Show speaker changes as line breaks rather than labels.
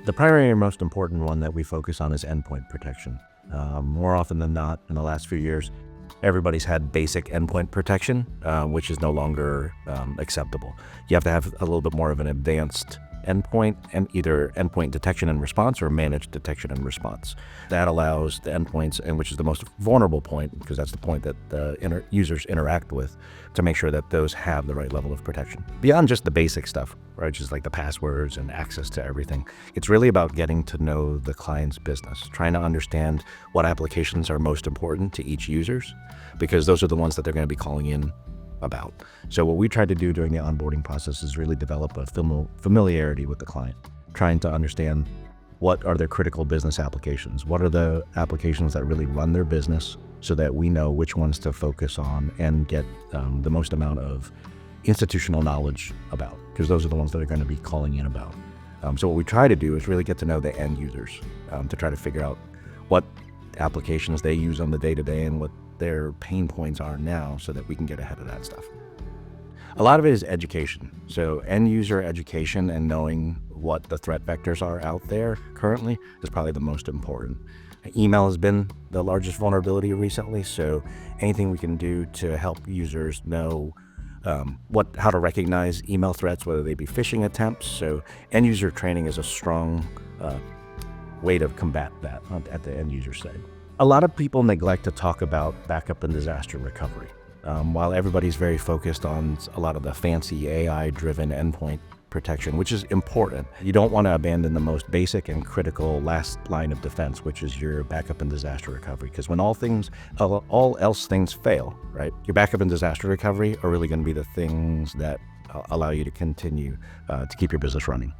The primary and most important one that we focus on is endpoint protection. More often than not, in the last few years, everybody's had basic endpoint protection, which is no longer acceptable. You have to have a little bit more of an advanced endpoint, and either endpoint detection and response or managed detection and response. That allows the endpoints, and which is the most vulnerable point, because that's the point that the users interact with, to make sure that those have the right level of protection. Beyond just the basic stuff, right, just like the passwords and access to everything, it's really about getting to know the client's business, trying to understand what applications are most important to each users, because those are the ones that they're going to be calling in about. So what we tried to do during the onboarding process is really develop a familiarity with the client, trying to understand what are their critical business applications, what are the applications that really run their business, so that we know which ones to focus on and get the most amount of institutional knowledge about, because those are the ones that are going to be calling in about. So what we try to do is really get to know the end users, to try to figure out what applications they use on the day-to-day and what their pain points are now, so that we can get ahead of that stuff. A lot of it is education. So end user education and knowing what the threat vectors are out there currently is probably the most important. Email has been the largest vulnerability recently, so anything we can do to help users know how to recognize email threats, whether they be phishing attempts. So end user training is a strong way to combat that at the end user side. A lot of people neglect to talk about backup and disaster recovery. While everybody's very focused on a lot of the fancy AI-driven endpoint protection, which is important, you don't want to abandon the most basic and critical last line of defense, which is your backup and disaster recovery. Because when all else things fail, right, your backup and disaster recovery are really going to be the things that allow you to continue to keep your business running.